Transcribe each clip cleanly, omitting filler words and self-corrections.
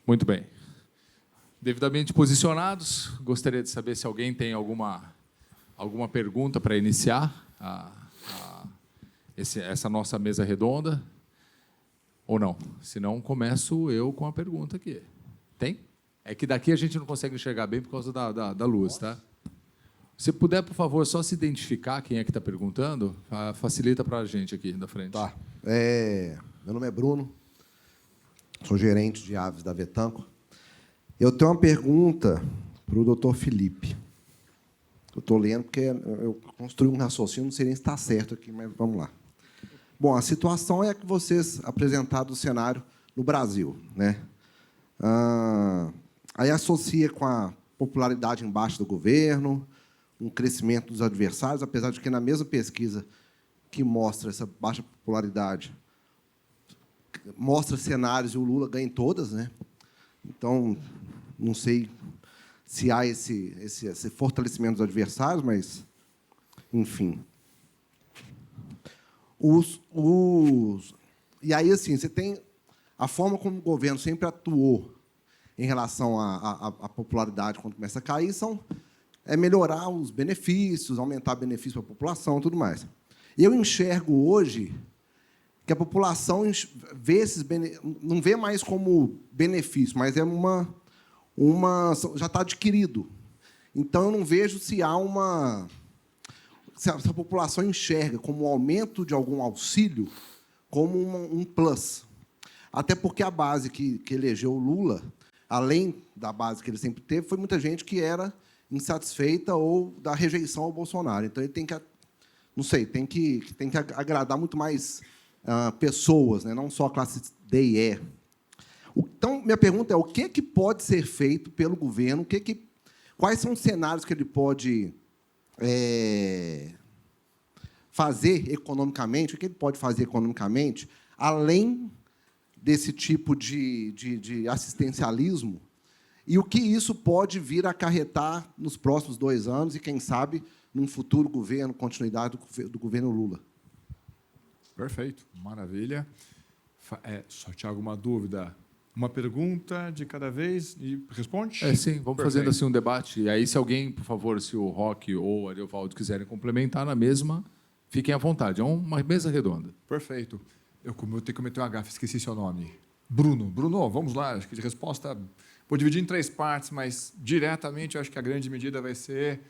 Muito bem. Devidamente posicionados, gostaria de saber se alguém tem alguma pergunta para iniciar essa nossa mesa redonda, ou não. Se não, começo eu com a pergunta aqui. Tem? É que daqui a gente não consegue enxergar bem por causa da luz, tá? Se puder, por favor, só se identificar quem é que está perguntando, facilita para a gente aqui da frente. Tá. Meu nome é Bruno, sou gerente de aves da Vetanco. Eu tenho uma pergunta para o doutor Felipe. Eu estou lendo porque eu construí um raciocínio, não sei nem se está certo aqui, mas vamos lá. Bom, a situação é que vocês apresentaram o cenário no Brasil, né? Aí associa com a popularidade embaixo do governo, um crescimento dos adversários, apesar de que, na mesma pesquisa que mostra essa baixa popularidade, mostra cenários e o Lula ganha em todas, né? Então, não sei se há esse fortalecimento dos adversários, mas, enfim. E aí, assim, você tem a forma como o governo sempre atuou em relação à popularidade quando começa a cair, melhorar os benefícios, aumentar benefícios para a população e tudo mais. Eu enxergo hoje que a população não vê mais como benefício, mas já está adquirido. Então, eu não vejo se há se a população enxerga como um aumento de algum auxílio como um plus. Até porque a base que elegeu o Lula, além da base que ele sempre teve, foi muita gente que era insatisfeita ou da rejeição ao Bolsonaro. Então, ele tem que agradar muito mais pessoas, né? Não só a classe D e E. Então, minha pergunta é: o que pode ser feito pelo governo? Quais são os cenários que ele pode fazer economicamente? O que ele pode fazer economicamente, além desse tipo de assistencialismo? E o que isso pode vir a acarretar nos próximos 2 anos e, quem sabe, num futuro governo, continuidade do governo Lula? Perfeito, maravilha. Só tinha alguma dúvida? Uma pergunta de cada vez e responde? Sim, vamos fazendo assim um debate. E aí, se alguém, por favor, se o Roque ou o Ariovaldo quiserem complementar na mesma, fiquem à vontade. É uma mesa redonda. Perfeito. Eu tenho que cometer um gafe, esqueci seu nome. Bruno, vamos lá. Acho que de resposta... Vou dividir em 3 partes, mas, diretamente, eu acho que a grande medida vai ser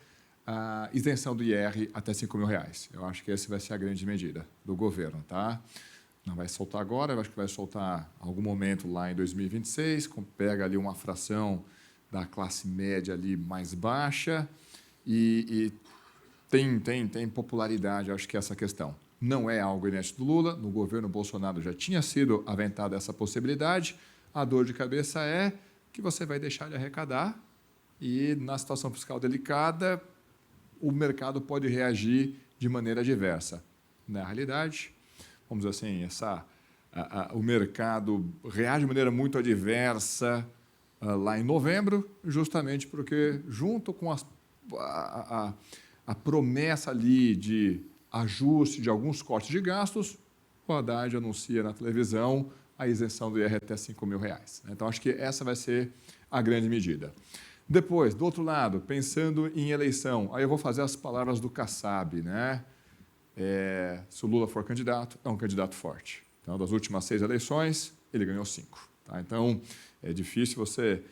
a isenção do IR até R$ 5.000. Eu acho que essa vai ser a grande medida do governo, tá? Não vai soltar agora, eu acho que vai soltar em algum momento lá em 2026, pega ali uma fração da classe média ali mais baixa e tem popularidade, eu acho que essa questão. Não é algo inédito do Lula, no governo Bolsonaro já tinha sido aventada essa possibilidade, a dor de cabeça é que você vai deixar de arrecadar e, na situação fiscal delicada, o mercado pode reagir de maneira diversa. Na realidade, vamos dizer assim, o mercado reage de maneira muito adversa lá em novembro, justamente porque, junto com a promessa ali de ajuste de alguns cortes de gastos, o Haddad anuncia na televisão a isenção do IR até R$ 5.000. Então, acho que essa vai ser a grande medida. Depois, do outro lado, pensando em eleição, aí eu vou fazer as palavras do Kassab, né? Se o Lula for candidato, é um candidato forte. Então, das últimas 6 eleições, ele ganhou 5. Tá? Então, é difícil você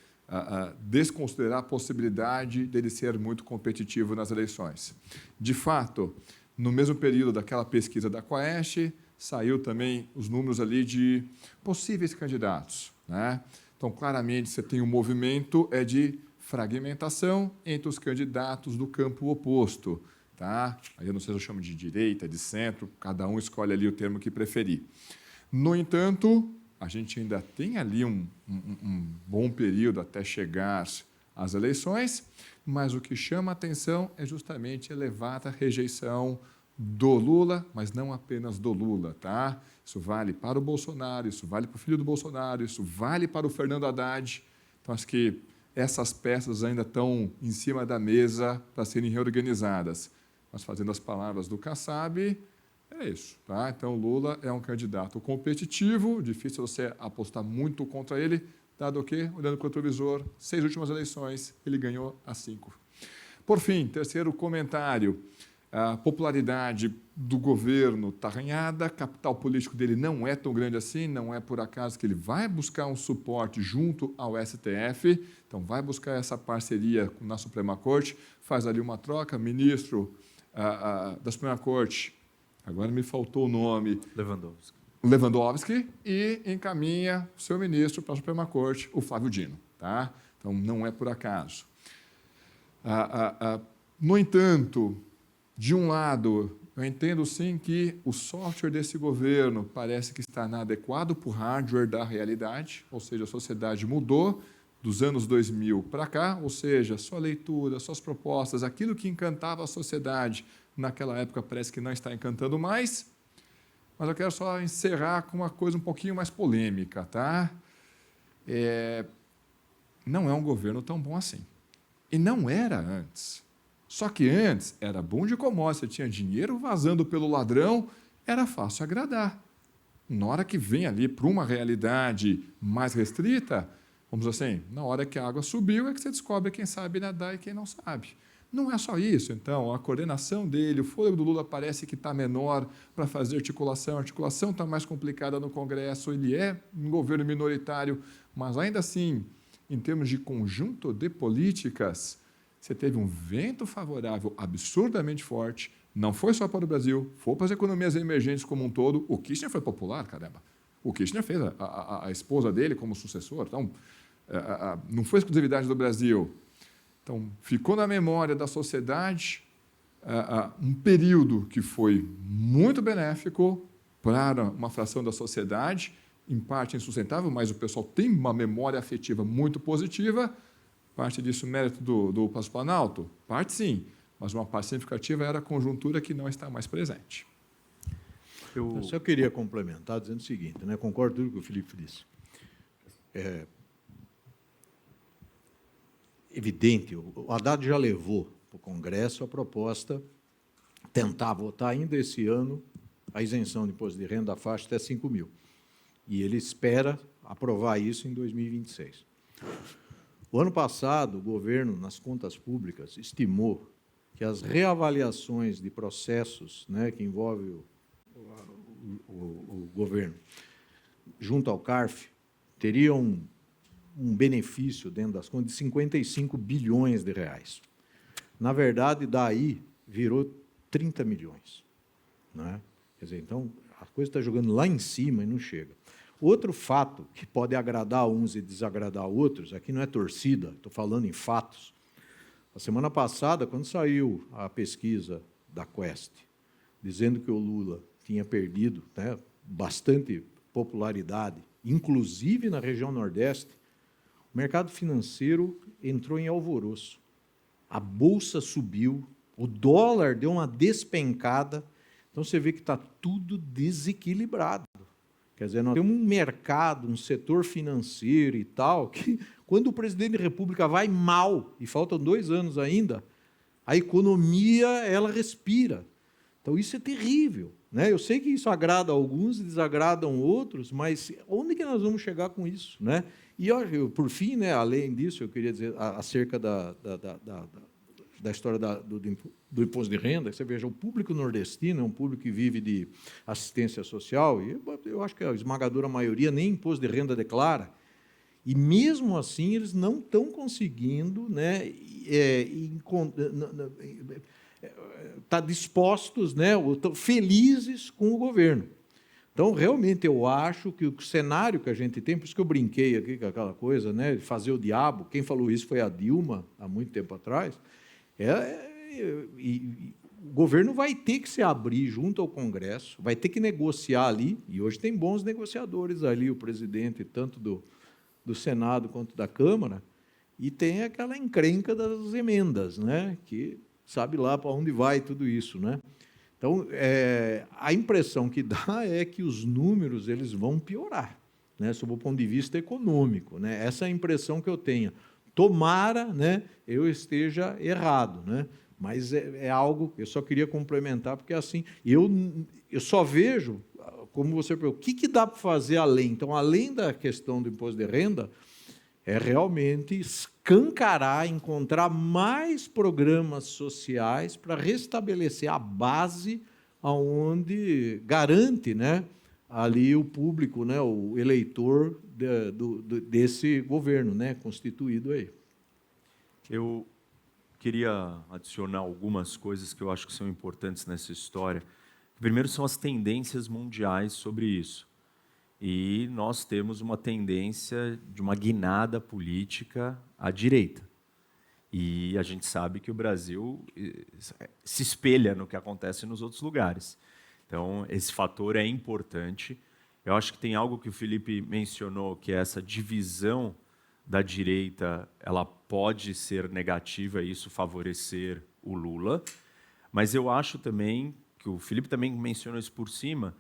desconsiderar a possibilidade dele ser muito competitivo nas eleições. De fato, no mesmo período daquela pesquisa da Quaest, saiu também os números ali de possíveis candidatos, né? Então, claramente, você tem um movimento de fragmentação entre os candidatos do campo oposto. Tá? Aí eu não sei se eu chamo de direita, de centro, cada um escolhe ali o termo que preferir. No entanto, a gente ainda tem ali um bom período até chegar às eleições, mas o que chama a atenção é justamente a elevada rejeição do Lula, mas não apenas do Lula. Tá? Isso vale para o Bolsonaro, isso vale para o filho do Bolsonaro, isso vale para o Fernando Haddad. Então, acho que essas peças ainda estão em cima da mesa para serem reorganizadas. Mas, fazendo as palavras do Kassab, é isso. Tá? Então, o Lula é um candidato competitivo, difícil você apostar muito contra ele, dado que, olhando para o retrovisor, 6 últimas eleições, ele ganhou as 5. Por fim, terceiro comentário. A popularidade do governo está arranhada, capital político dele não é tão grande assim, não é por acaso que ele vai buscar um suporte junto ao STF, então vai buscar essa parceria na Suprema Corte, faz ali uma troca, ministro da Suprema Corte, agora me faltou o nome, Lewandowski, e encaminha o seu ministro para a Suprema Corte, o Flávio Dino. Tá? Então, não é por acaso. No entanto, de um lado, eu entendo sim que o software desse governo parece que está inadequado para o hardware da realidade, ou seja, a sociedade mudou dos anos 2000 para cá, ou seja, sua leitura, suas propostas, aquilo que encantava a sociedade naquela época parece que não está encantando mais. Mas eu quero só encerrar com uma coisa um pouquinho mais polêmica, tá? Não é um governo tão bom assim. E não era antes. Só que antes era bom de commodity, tinha dinheiro vazando pelo ladrão, era fácil agradar. Na hora que vem ali para uma realidade mais restrita, vamos dizer assim, na hora que a água subiu é que você descobre quem sabe nadar e quem não sabe. Não é só isso, então, a coordenação dele, o fôlego do Lula parece que está menor para fazer articulação, a articulação está mais complicada no Congresso, ele é um governo minoritário, mas ainda assim, em termos de conjunto de políticas, você teve um vento favorável absurdamente forte, não foi só para o Brasil, foi para as economias emergentes como um todo. O Kirchner foi popular, caramba. O Kirchner fez a esposa dele como sucessor. Então, não foi exclusividade do Brasil. Então, ficou na memória da sociedade um período que foi muito benéfico para uma fração da sociedade, em parte insustentável, mas o pessoal tem uma memória afetiva muito positiva. Parte disso mérito do Palácio Planalto? Parte sim, mas uma parte significativa era a conjuntura que não está mais presente. Eu só queria complementar dizendo o seguinte, né? Concordo com tudo que o Felipe disse. É evidente, o Haddad já levou para o Congresso a proposta, tentar votar ainda esse ano a isenção de imposto de renda da faixa até 5 mil. E ele espera aprovar isso em 2026. O ano passado, o governo, nas contas públicas, estimou que as reavaliações de processos, né, que envolvem o governo, junto ao CARF, teriam um benefício dentro das contas de 55 bilhões de reais. Na verdade, daí virou 30 milhões. Né? Quer dizer, então, a coisa está jogando lá em cima e não chega. Outro fato que pode agradar uns e desagradar outros, aqui não é torcida, estou falando em fatos. A semana passada, quando saiu a pesquisa da Quest, dizendo que o Lula tinha perdido, né, bastante popularidade, inclusive na região Nordeste, o mercado financeiro entrou em alvoroço. A bolsa subiu, o dólar deu uma despencada, então você vê que está tudo desequilibrado. Quer dizer, nós temos um mercado, um setor financeiro e tal, que quando o presidente da República vai mal, e faltam 2 anos ainda, a economia, ela respira. Então, isso é terrível. Né? Eu sei que isso agrada alguns e desagradam outros, mas onde que nós vamos chegar com isso? Né? E, por fim, né, além disso, eu queria dizer acerca da história do imposto de renda. Você veja, o público nordestino é um público que vive de assistência social, e eu acho que a esmagadora maioria nem imposto de renda declara, e mesmo assim eles não estão conseguindo, né, estar dispostos, né, felizes com o governo. Então, realmente, eu acho que o cenário que a gente tem, por isso que eu brinquei aqui com aquela coisa, né, de fazer o diabo, quem falou isso foi a Dilma, há muito tempo atrás, e o governo vai ter que se abrir junto ao Congresso, vai ter que negociar ali, e hoje tem bons negociadores ali, o presidente, tanto do Senado quanto da Câmara, e tem aquela encrenca das emendas, né, que sabe lá para onde vai tudo isso. Né? Então, a impressão que dá é que os números eles vão piorar, né, sob o ponto de vista econômico. Né? Essa é a impressão que eu tenho. Tomara, né, eu esteja errado, né? Mas é algo, eu só queria complementar, porque assim, eu só vejo, como você perguntou, o que dá para fazer além? Então, além da questão do imposto de renda, é realmente escancarar, encontrar mais programas sociais para restabelecer a base onde garante, né, ali o público, né, o eleitor desse governo, né, constituído aí. Eu queria adicionar algumas coisas que eu acho que são importantes nessa história. Primeiro são as tendências mundiais sobre isso. E nós temos uma tendência de uma guinada política à direita. E a gente sabe que o Brasil se espelha no que acontece nos outros lugares. Então, esse fator é importante. Eu acho que tem algo que o Felipe mencionou, que é essa divisão da direita, ela pode ser negativa e isso favorecer o Lula. Mas eu acho também, que o Felipe também mencionou isso por cima,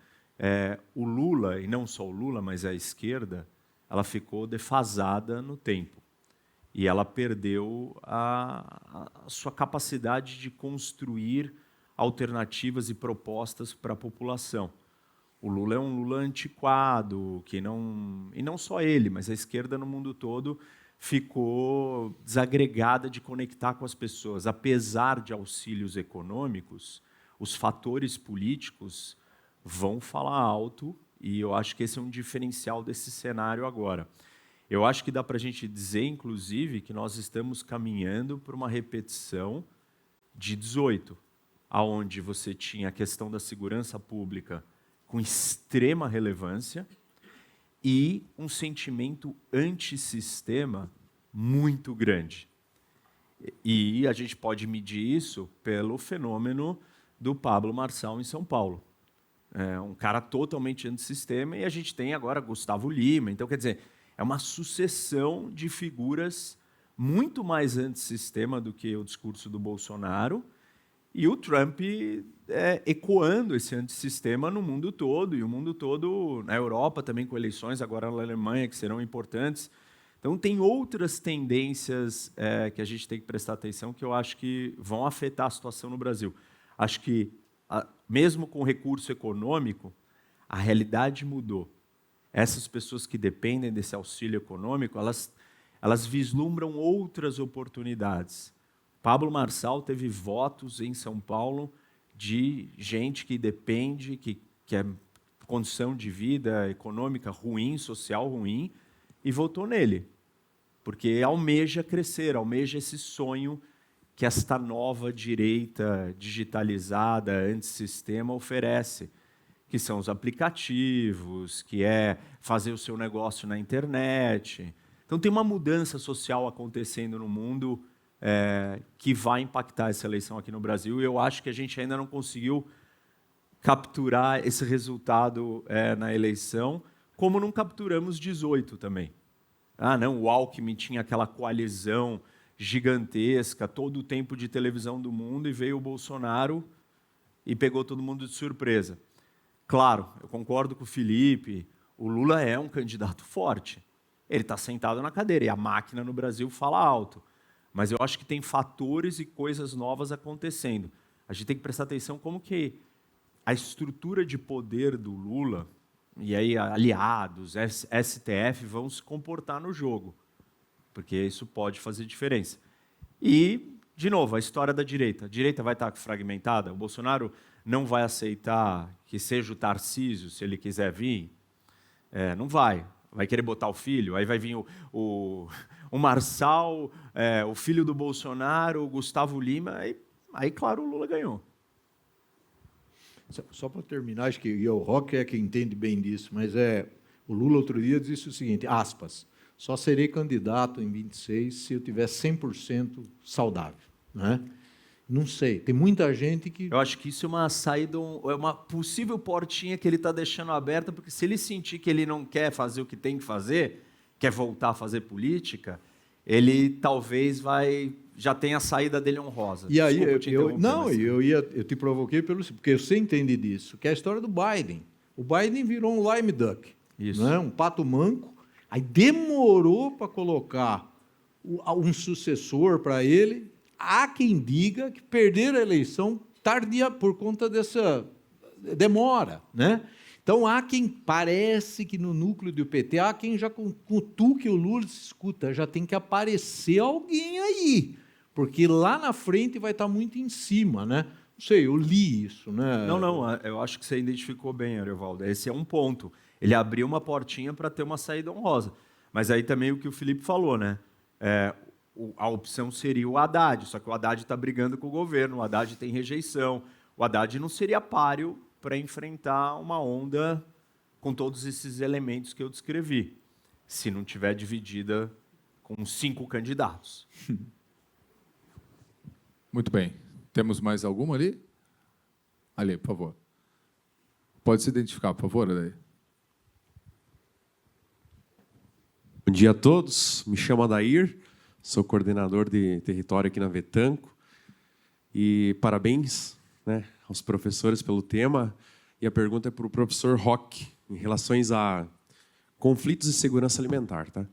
o Lula, e não só o Lula, mas a esquerda, ela ficou defasada no tempo. E ela perdeu a sua capacidade de construir alternativas e propostas para a população. O Lula é um Lula antiquado, que não, e não só ele, mas a esquerda no mundo todo ficou desagregada de conectar com as pessoas. Apesar de auxílios econômicos, os fatores políticos vão falar alto, e eu acho que esse é um diferencial desse cenário agora. Eu acho que dá para a gente dizer, inclusive, que nós estamos caminhando para uma repetição de 18, onde você tinha a questão da segurança pública com extrema relevância e um sentimento antissistema muito grande. E a gente pode medir isso pelo fenômeno do Pablo Marçal em São Paulo. É um cara totalmente antissistema, e a gente tem agora Gustavo Lima. Então, quer dizer, é uma sucessão de figuras muito mais antissistema do que o discurso do Bolsonaro, e o Trump ecoando esse antissistema no mundo todo, e o mundo todo, na Europa também, com eleições, agora na Alemanha, que serão importantes. Então, tem outras tendências que a gente tem que prestar atenção, que eu acho que vão afetar a situação no Brasil. Acho que, mesmo com recurso econômico, a realidade mudou. Essas pessoas que dependem desse auxílio econômico, elas vislumbram outras oportunidades. Pablo Marçal teve votos em São Paulo de gente que depende, que é condição de vida econômica ruim, social ruim, e votou nele, porque almeja crescer, almeja esse sonho que esta nova direita digitalizada, antissistema, oferece, que são os aplicativos, que é fazer o seu negócio na internet. Então, tem uma mudança social acontecendo no mundo que vai impactar essa eleição aqui no Brasil, e eu acho que a gente ainda não conseguiu capturar esse resultado na eleição, como não capturamos 18 também. Não, o Alckmin tinha aquela coalizão gigantesca, todo o tempo de televisão do mundo, e veio o Bolsonaro e pegou todo mundo de surpresa. Claro, eu concordo com o Felipe, o Lula é um candidato forte. Ele está sentado na cadeira, e a máquina no Brasil fala alto. Mas eu acho que tem fatores e coisas novas acontecendo. A gente tem que prestar atenção como que a estrutura de poder do Lula, e aí aliados, STF, vão se comportar no jogo, porque isso pode fazer diferença. E, de novo, a história da direita. A direita vai estar fragmentada, o Bolsonaro não vai aceitar que seja o Tarcísio, se ele quiser vir, não vai. Vai querer botar o filho, aí vai vir o Marçal, o filho do Bolsonaro, o Gustavo Lima, aí claro, o Lula ganhou. Só para terminar, acho que o Roque é quem entende bem disso, mas o Lula outro dia disse o seguinte, aspas, só serei candidato em 26 se eu tiver 100% saudável, né? Não sei, tem muita gente que... Eu acho que isso é uma saída, é uma possível portinha que ele está deixando aberta, porque se ele sentir que ele não quer fazer o que tem que fazer, quer voltar a fazer política, ele talvez já tenha a saída dele honrosa. E aí, eu te provoquei porque você entende disso, que é a história do Biden. O Biden virou um lame duck, isso. Né? Um pato manco, aí demorou para colocar um sucessor para ele. Há quem diga que perderam a eleição tardia por conta dessa demora, né? Então, há quem parece que no núcleo do PT, há quem já cutuque o Lula e se escuta, já tem que aparecer alguém aí, porque lá na frente vai estar muito em cima, né? Não sei, eu li isso, né? Não, eu acho que você identificou bem, Ariovaldo. Esse é um ponto. Ele abriu uma portinha para ter uma saída honrosa. Mas aí também o que o Felipe falou, né? A opção seria o Haddad, só que o Haddad está brigando com o governo, o Haddad tem rejeição, o Haddad não seria páreo para enfrentar uma onda com todos esses elementos que eu descrevi, se não tiver dividida com 5 candidatos. Muito bem. Temos mais alguma ali? Ali, por favor. Pode se identificar, por favor, Adair. Bom dia a todos. Me chamo Adair, sou coordenador de território aqui na Vetanco. E parabéns, né, aos professores pelo tema. E a pergunta é para o professor Roque, em relação a conflitos de segurança alimentar. Tá?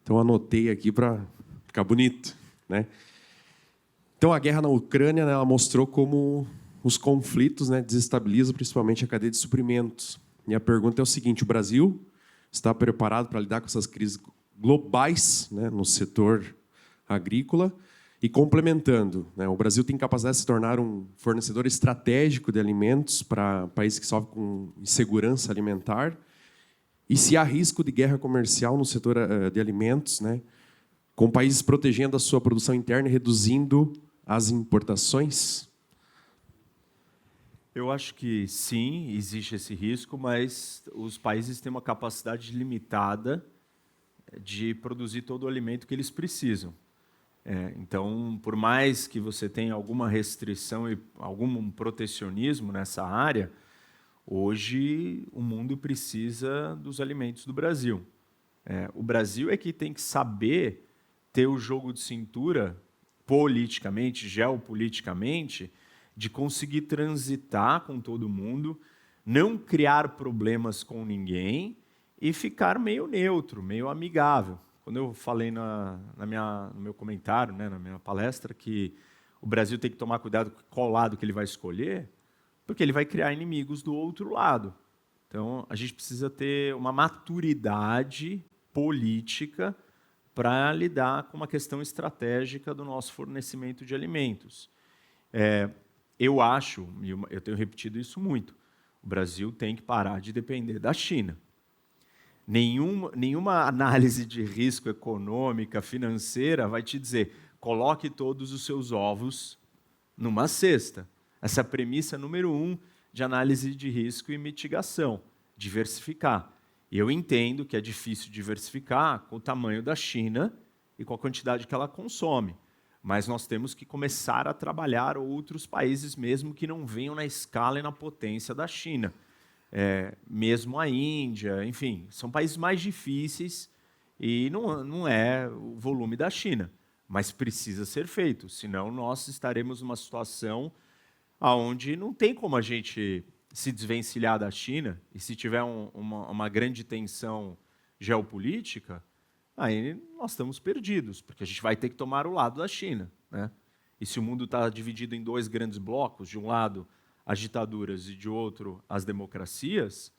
Então, anotei aqui para ficar bonito, né? Então, a guerra na Ucrânia, né, ela mostrou como os conflitos, né, desestabilizam principalmente a cadeia de suprimentos. E a pergunta é o seguinte: o Brasil está preparado para lidar com essas crises globais, né, no setor agrícola? E complementando, né, o Brasil tem capacidade de se tornar um fornecedor estratégico de alimentos para países que sofrem com insegurança alimentar? E se há risco de guerra comercial no setor de alimentos, né, com países protegendo a sua produção interna e reduzindo as importações? Eu acho que sim, existe esse risco, mas os países têm uma capacidade limitada de produzir todo o alimento que eles precisam. Então, por mais que você tenha alguma restrição e algum protecionismo nessa área, hoje o mundo precisa dos alimentos do Brasil. O Brasil é que tem que saber ter o jogo de cintura politicamente, geopoliticamente, de conseguir transitar com todo mundo, não criar problemas com ninguém e ficar meio neutro, meio amigável. Quando eu falei no meu comentário, né, na minha palestra, que o Brasil tem que tomar cuidado com qual lado que ele vai escolher, porque ele vai criar inimigos do outro lado. Então, a gente precisa ter uma maturidade política para lidar com uma questão estratégica do nosso fornecimento de alimentos. Eu acho, e eu tenho repetido isso muito, o Brasil tem que parar de depender da China. Nenhuma análise de risco econômica, financeira, vai te dizer: coloque todos os seus ovos numa cesta. Essa é a premissa número 1 de análise de risco e mitigação, diversificar. E eu entendo que é difícil diversificar com o tamanho da China e com a quantidade que ela consome. Mas nós temos que começar a trabalhar outros países, mesmo que não venham na escala e na potência da China. Mesmo a Índia, enfim, são países mais difíceis e não é o volume da China, mas precisa ser feito, senão nós estaremos numa situação onde não tem como a gente se desvencilhar da China, e se tiver uma grande tensão geopolítica, aí nós estamos perdidos, porque a gente vai ter que tomar o lado da China, né? E se o mundo está dividido em 2 grandes blocos, de um lado as ditaduras e de outro as democracias,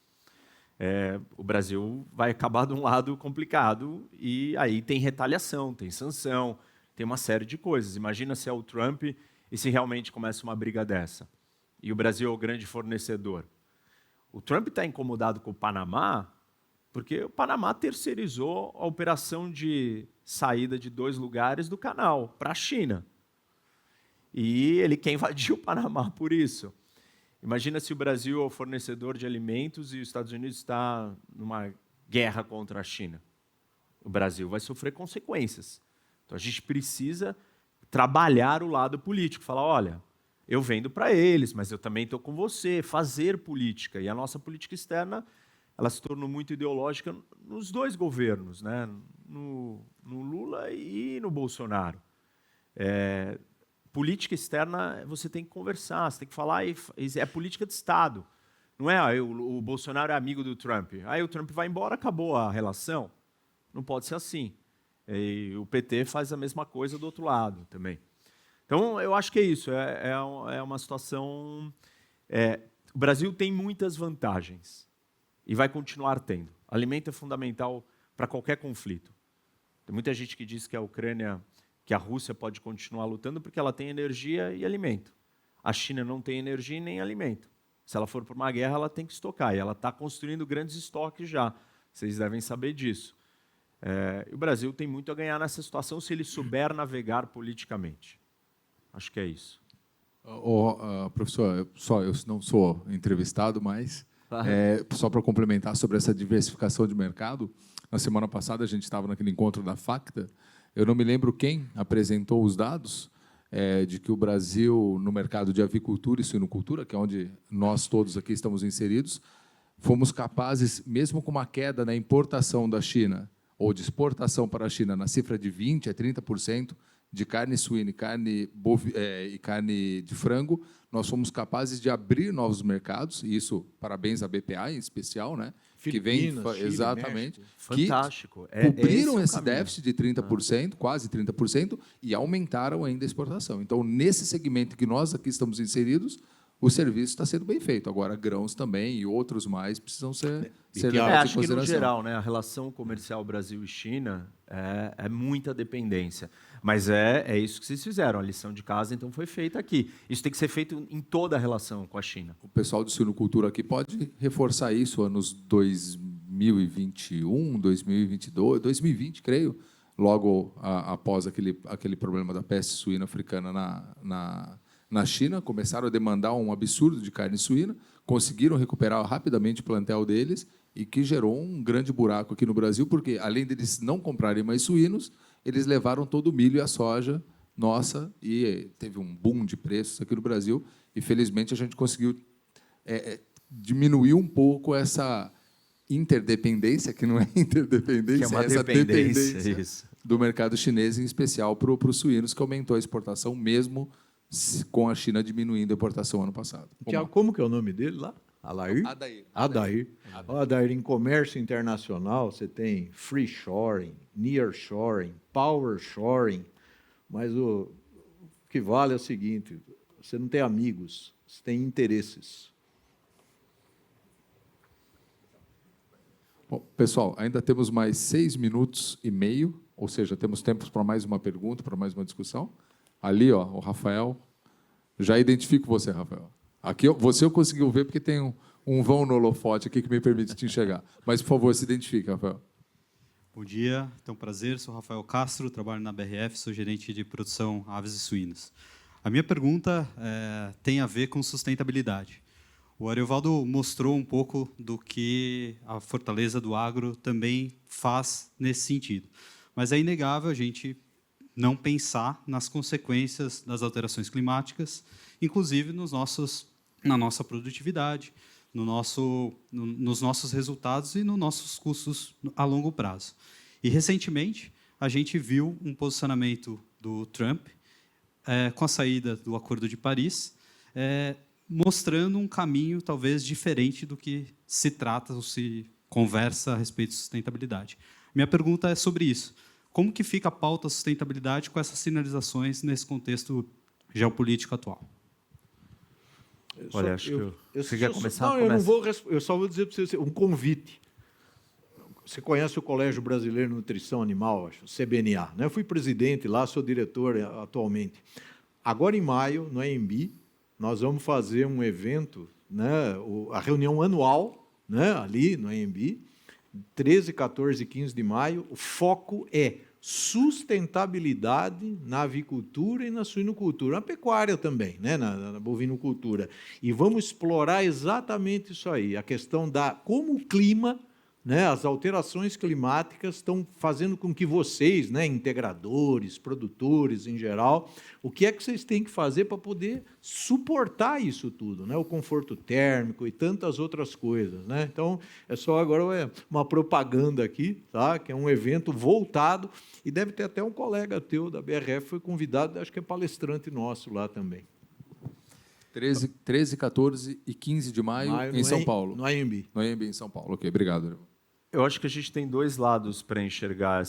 o Brasil vai acabar de um lado complicado e aí tem retaliação, tem sanção, tem uma série de coisas. Imagina se é o Trump e se realmente começa uma briga dessa. E o Brasil é o grande fornecedor. O Trump está incomodado com o Panamá porque o Panamá terceirizou a operação de saída de 2 lugares do canal para a China. E ele quer invadir o Panamá por isso. Imagina se o Brasil é o fornecedor de alimentos e os Estados Unidos está numa guerra contra a China. O Brasil vai sofrer consequências. Então, a gente precisa trabalhar o lado político. Falar, olha, eu vendo para eles, mas eu também estou com você. Fazer política. E a nossa política externa, ela se tornou muito ideológica nos 2 governos, né? No Lula e no Bolsonaro. Política externa, você tem que conversar, você tem que falar, é política de Estado. Não é o Bolsonaro é amigo do Trump. Aí o Trump vai embora, acabou a relação. Não pode ser assim. E o PT faz a mesma coisa do outro lado também. Então, eu acho que é isso. É uma situação... o Brasil tem muitas vantagens e vai continuar tendo. Alimento é fundamental para qualquer conflito. Tem muita gente que diz que a Rússia pode continuar lutando porque ela tem energia e alimento. A China não tem energia e nem alimento. Se ela for para uma guerra, ela tem que estocar. E ela está construindo grandes estoques já. Vocês devem saber disso. E o Brasil tem muito a ganhar nessa situação se ele souber navegar politicamente. Acho que é isso. Professor, eu não sou entrevistado, mas só para complementar sobre essa diversificação de mercado, na semana passada a gente estava naquele encontro da FACTA, eu não me lembro quem apresentou os dados de que o Brasil, no mercado de avicultura e suinocultura, que é onde nós todos aqui estamos inseridos, fomos capazes, mesmo com uma queda na importação da China, ou de exportação para a China, na cifra de 20% a 30%, de carne suína e carne de frango, nós fomos capazes de abrir novos mercados, e isso, parabéns à BPA em especial, né? Filipinas, que vem, Chile, exatamente, Fantástico. que cobriram esse caminho. déficit de 30%, quase 30%, e aumentaram ainda a exportação. Então, nesse segmento que nós aqui estamos inseridos, o serviço está sendo bem feito. Agora, grãos também e outros mais precisam ser levados em Acho que, no consideração. geral, né, a relação comercial Brasil e China é muita dependência. Mas é isso que vocês fizeram. A lição de casa, então, foi feita aqui. Isso tem que ser feito em toda a relação com a China. O pessoal de suinocultura aqui pode reforçar isso anos 2021, 2022, 2020, creio, logo após aquele problema da peste suína africana na China, começaram a demandar um absurdo de carne suína, conseguiram recuperar rapidamente o plantel deles e que gerou um grande buraco aqui no Brasil, porque, além deles não comprarem mais suínos, eles levaram todo o milho e a soja nossa e teve um boom de preços aqui no Brasil e, felizmente, a gente conseguiu diminuir um pouco essa interdependência, que não é interdependência, Que é uma essa dependência, isso. do mercado chinês, em especial para os suínos, que aumentou a exportação mesmo com a China diminuindo a importação ano passado. Tiago, como que é o nome dele lá? Alair? Adair. Adair, em comércio internacional, você tem free shoring, near shoring, power shoring, mas o que vale é o seguinte, você não tem amigos, você tem interesses. Bom, pessoal, ainda temos mais 6 minutos e meio, ou seja, temos tempo para mais uma pergunta, para mais uma discussão. Ali, ó, o Rafael. Já identifico você, Rafael. Aqui você eu conseguiu ver porque tem um vão no holofote aqui que me permite te enxergar. Mas, por favor, se identifique, Rafael. Bom dia, é um prazer. Sou Rafael Castro, trabalho na BRF, sou gerente de produção aves e suínos. A minha pergunta tem a ver com sustentabilidade. O Ariovaldo mostrou um pouco do que a Fortaleza do Agro também faz nesse sentido. Mas é inegável a gente não pensar nas consequências das alterações climáticas, inclusive na nossa produtividade, nos nossos resultados e nos nossos custos a longo prazo. E, recentemente, a gente viu um posicionamento do Trump, com a saída do Acordo de Paris, mostrando um caminho talvez diferente do que se trata ou se conversa a respeito de sustentabilidade. Minha pergunta é sobre isso. Como que fica a pauta sustentabilidade com essas sinalizações nesse contexto geopolítico atual? Olha, acho que você quer começar? Não, eu não vou. Eu só vou dizer para você um convite. Você conhece o Colégio Brasileiro de Nutrição Animal, acho, CBNA, né? Eu fui presidente lá, sou diretor atualmente. Agora, em maio, no AMB, nós vamos fazer um evento, né? A reunião anual, né? Ali no AMB, 13, 14 e 15 de maio. O foco é sustentabilidade na avicultura e na suinocultura, na pecuária também, né? na bovinocultura. E vamos explorar exatamente isso aí, a questão da como o clima, né, as alterações climáticas estão fazendo com que vocês, né, integradores, produtores em geral, o que é que vocês têm que fazer para poder suportar isso tudo, né, o conforto térmico e tantas outras coisas, né? Então, é só agora uma propaganda aqui, tá? Que é um evento voltado, e deve ter até um colega teu da BRF, foi convidado, acho que é palestrante nosso lá também. 13, 14 e 15 de maio em São Paulo. No AMB. No AMB em São Paulo. Ok, obrigado. Eu acho que a gente tem dois lados para enxergar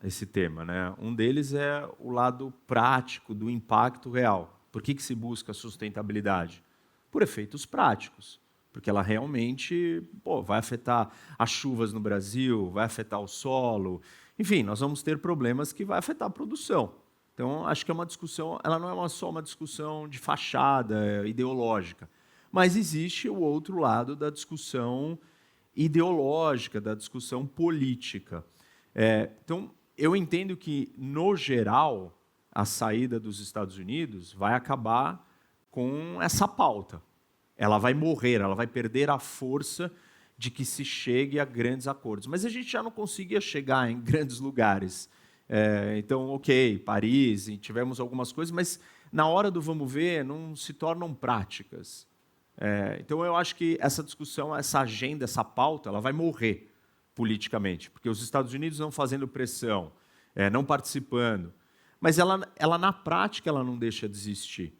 esse tema, né? Um deles é o lado prático do impacto real. Por que se busca a sustentabilidade? Por efeitos práticos, porque ela realmente vai afetar as chuvas no Brasil, vai afetar o solo, enfim, nós vamos ter problemas que vai afetar a produção. Então, acho que é uma discussão, ela não é só uma discussão de fachada ideológica, mas existe o outro lado da discussão ideológica, da discussão política. Então, eu entendo que, no geral, a saída dos Estados Unidos vai acabar com essa pauta. Ela vai morrer, ela vai perder a força de que se chegue a grandes acordos. Mas a gente já não conseguia chegar em grandes lugares. Então, ok, Paris, e tivemos algumas coisas, mas na hora do vamos ver, não se tornam práticas. Então, eu acho que essa discussão, essa agenda, essa pauta, ela vai morrer politicamente, porque os Estados Unidos não fazendo pressão, não participando, mas ela na prática ela não deixa de existir,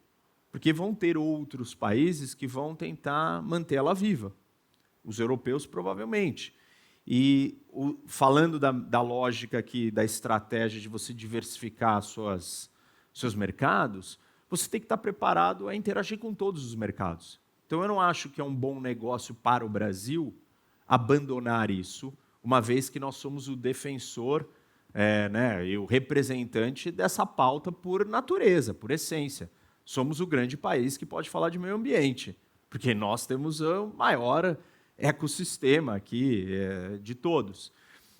porque vão ter outros países que vão tentar mantê-la viva, os europeus provavelmente. E falando da lógica aqui, da estratégia de você diversificar seus mercados, você tem que estar preparado a interagir com todos os mercados. Então, eu não acho que é um bom negócio para o Brasil abandonar isso, uma vez que nós somos o defensor e o representante dessa pauta por natureza, por essência. Somos o grande país que pode falar de meio ambiente, porque nós temos o maior ecossistema aqui de todos.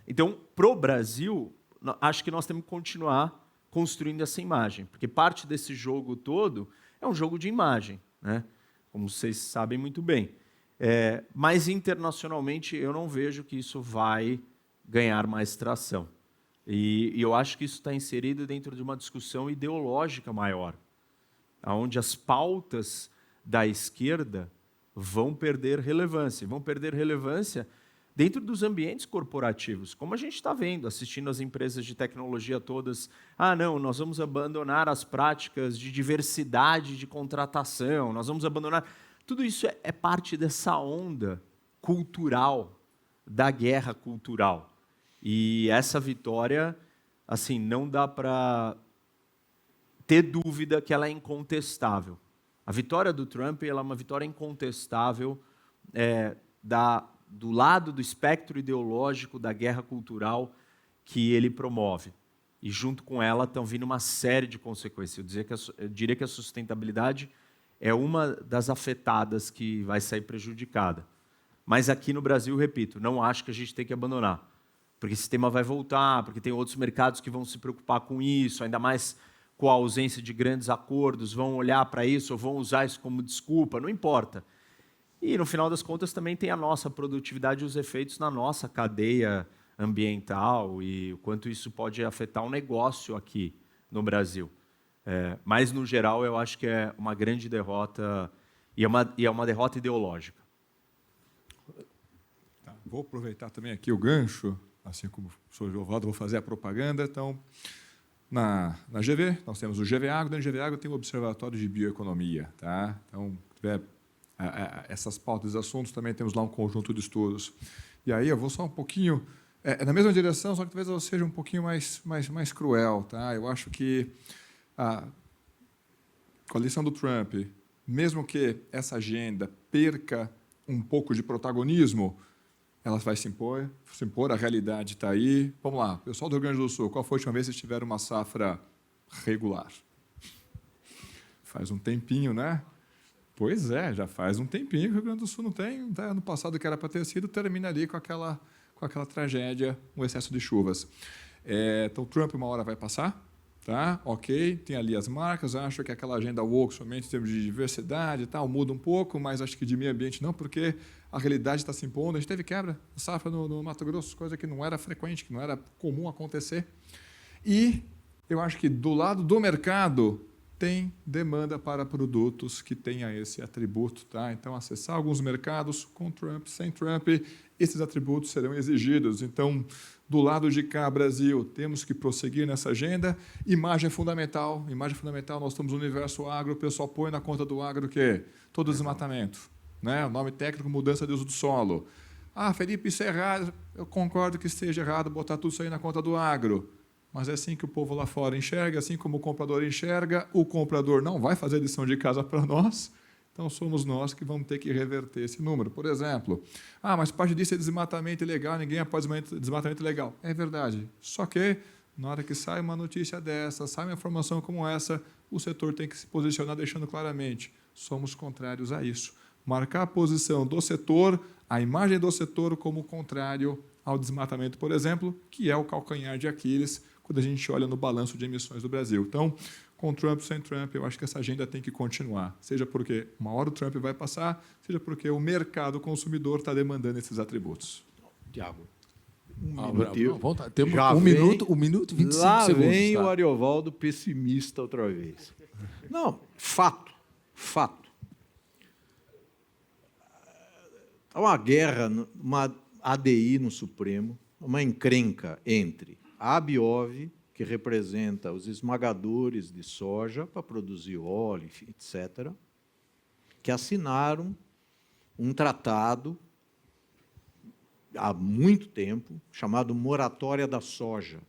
Então, para o Brasil, acho que nós temos que continuar construindo essa imagem, porque parte desse jogo todo é um jogo de imagem, né? Como vocês sabem muito bem. Mas, internacionalmente, eu não vejo que isso vai ganhar mais tração. E eu acho que isso está inserido dentro de uma discussão ideológica maior, onde as pautas da esquerda vão perder relevância. Vão perder relevância dentro dos ambientes corporativos, como a gente está vendo, assistindo as empresas de tecnologia todas. Não, nós vamos abandonar as práticas de diversidade de contratação, nós vamos abandonar... Tudo isso é parte dessa onda cultural, da guerra cultural. E essa vitória, assim, não dá para ter dúvida que ela é incontestável. A vitória do Trump ela é uma vitória incontestável do lado do espectro ideológico da guerra cultural que ele promove. E, junto com ela, estão vindo uma série de consequências. Eu diria que a sustentabilidade é uma das afetadas que vai sair prejudicada. Mas aqui no Brasil, repito, não acho que a gente tem que abandonar, porque esse tema vai voltar, porque tem outros mercados que vão se preocupar com isso, ainda mais com a ausência de grandes acordos, vão olhar para isso ou vão usar isso como desculpa, não importa. E, no final das contas, também tem a nossa produtividade e os efeitos na nossa cadeia ambiental e o quanto isso pode afetar o negócio aqui no Brasil. Mas, no geral, eu acho que é uma grande derrota e é uma derrota ideológica. Tá, vou aproveitar também aqui o gancho, assim como o professor Giovaldo, vou fazer a propaganda. Então, na GV, nós temos o GV Agro, dentro do GV Agro tem o Observatório de Bioeconomia. Tá? Então, essas pautas e assuntos, também temos lá um conjunto de estudos. E aí eu vou só um pouquinho, na mesma direção, só que talvez eu seja um pouquinho mais cruel. Tá? Eu acho que com a eleição do Trump, mesmo que essa agenda perca um pouco de protagonismo, ela vai se impor, a realidade está aí. Vamos lá, pessoal do Rio Grande do Sul, qual foi a última vez que vocês tiveram uma safra regular? Faz um tempinho, né? Pois é, já faz um tempinho que o Rio Grande do Sul não tem. Tá? Ano passado, que era para ter sido, termina ali com aquela tragédia, um excesso de chuvas. Então, Trump uma hora vai passar. Tá? Ok, tem ali as marcas, acho que aquela agenda woke somente em termos de diversidade e tal, muda um pouco, mas acho que de meio ambiente não, porque a realidade está se impondo. A gente teve quebra de safra no Mato Grosso, coisa que não era frequente, que não era comum acontecer. E eu acho que do lado do mercado tem demanda para produtos que tenham esse atributo. Tá? Então, acessar alguns mercados com Trump, sem Trump, esses atributos serão exigidos. Então, do lado de cá, Brasil, temos que prosseguir nessa agenda. Imagem fundamental, nós estamos no universo agro, o pessoal põe na conta do agro o quê? Todo desmatamento. Né? O nome técnico, mudança de uso do solo. Ah, Felipe, isso é errado. Eu concordo que esteja errado botar tudo isso aí na conta do agro. Mas é assim que o povo lá fora enxerga, assim como o comprador enxerga, o comprador não vai fazer lição de casa para nós, então somos nós que vamos ter que reverter esse número. Por exemplo, mas parte disso é desmatamento ilegal, ninguém apoia desmatamento ilegal. É verdade. Só que, na hora que sai uma notícia dessa, sai uma informação como essa, o setor tem que se posicionar deixando claramente, somos contrários a isso. Marcar a posição do setor, a imagem do setor como contrário ao desmatamento, por exemplo, que é o calcanhar de Aquiles quando a gente olha no balanço de emissões do Brasil. Então, com Trump, sem Trump, eu acho que essa agenda tem que continuar, seja porque uma hora o Trump vai passar, seja porque o mercado consumidor está demandando esses atributos. Tiago, temos já um vem, minuto e 25 lá segundos. Vem tá? o Ariovaldo pessimista outra vez. Não, fato. Há uma guerra, uma ADI no Supremo, uma encrenca entre a Abiov, que representa os esmagadores de soja para produzir óleo, enfim, etc., que assinaram um tratado há muito tempo, chamado Moratória da Soja,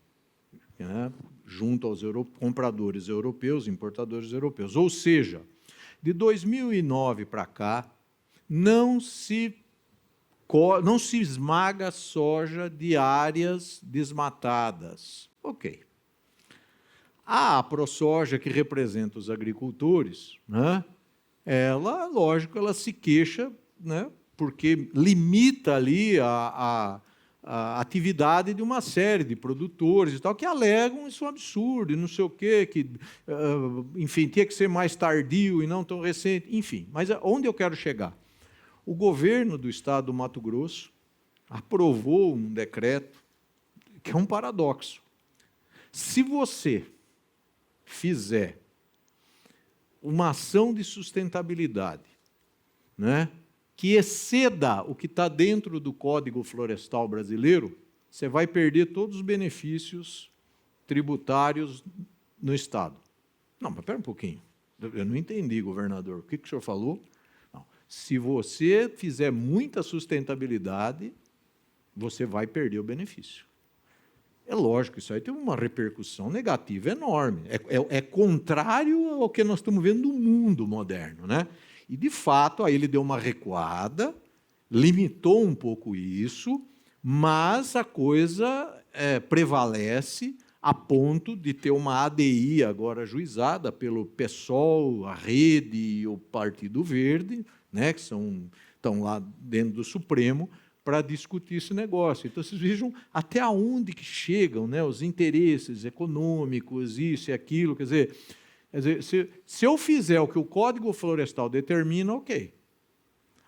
né, junto aos compradores europeus, importadores europeus. Ou seja, de 2009 para cá, não se esmaga soja de áreas desmatadas. Ok. A ProSoja, que representa os agricultores, né, ela, lógico, ela se queixa, né, porque limita ali a atividade de uma série de produtores e tal, que alegam isso é um absurdo, e não sei o quê, que, enfim, tinha que ser mais tardio e não tão recente, enfim. Mas onde eu quero chegar? O governo do estado do Mato Grosso aprovou um decreto que é um paradoxo. Se você fizer uma ação de sustentabilidade, né, que exceda o que está dentro do Código Florestal brasileiro, você vai perder todos os benefícios tributários no estado. Não, mas espera um pouquinho. Eu não entendi, governador. O que o senhor falou? Não. Se você fizer muita sustentabilidade, você vai perder o benefício. É lógico, isso aí tem uma repercussão negativa enorme. É contrário ao que nós estamos vendo no mundo moderno, né? E, de fato, aí ele deu uma recuada, limitou um pouco isso, mas a coisa prevalece a ponto de ter uma ADI agora ajuizada pelo PSOL, a Rede e o Partido Verde, né, que estão lá dentro do Supremo, para discutir esse negócio. Então, vocês vejam até onde que chegam, né, os interesses econômicos, isso e aquilo. Quer dizer, se eu fizer o que o Código Florestal determina, ok.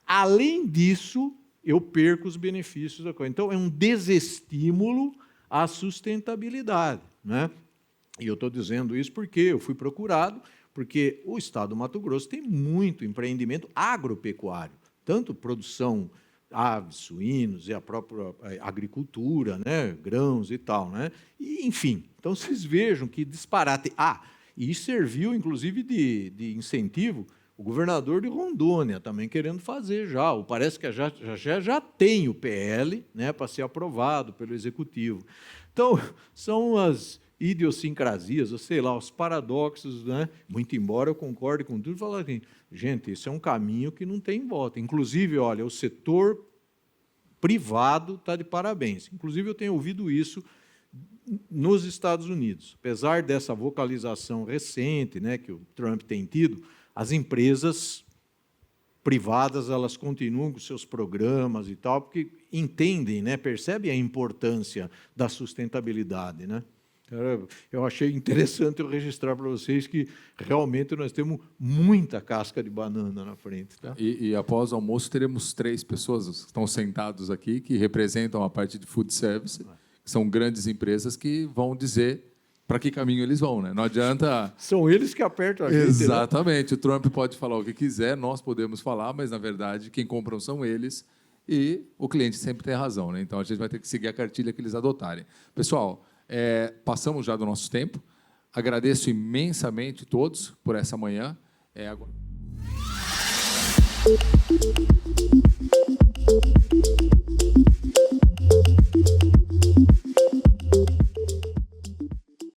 Além disso, eu perco os benefícios da coisa. Então, é um desestímulo à sustentabilidade, né? E eu estou dizendo isso porque eu fui procurado, porque o estado do Mato Grosso tem muito empreendimento agropecuário, tanto produção aves, suínos e a própria agricultura, né, grãos e tal, né? E, enfim, então vocês vejam que disparate. E serviu, inclusive, de incentivo o governador de Rondônia, também querendo fazer já. Parece que já tem o PL, né, para ser aprovado pelo Executivo. Então, são as idiosincrasias, ou sei lá, os paradoxos, né? Muito embora eu concorde com tudo, falar assim, gente, esse é um caminho que não tem volta. Inclusive, olha, o setor privado está de parabéns. Inclusive, eu tenho ouvido isso nos Estados Unidos. Apesar dessa vocalização recente, né, que o Trump tem tido, as empresas privadas elas continuam com seus programas e tal, porque entendem, né, percebem a importância da sustentabilidade, né? Eu achei interessante eu registrar para vocês que realmente nós temos muita casca de banana na frente. Tá? E após o almoço teremos 3 pessoas que estão sentados aqui que representam a parte de food service, que são grandes empresas que vão dizer para que caminho eles vão, né? Não adianta... São eles que apertam a gente. Exatamente. Né? O Trump pode falar o que quiser, nós podemos falar, mas, na verdade, quem compram são eles e o cliente sempre tem razão, né? Então, a gente vai ter que seguir a cartilha que eles adotarem. Pessoal, passamos já do nosso tempo. Agradeço imensamente todos por essa manhã. Agora...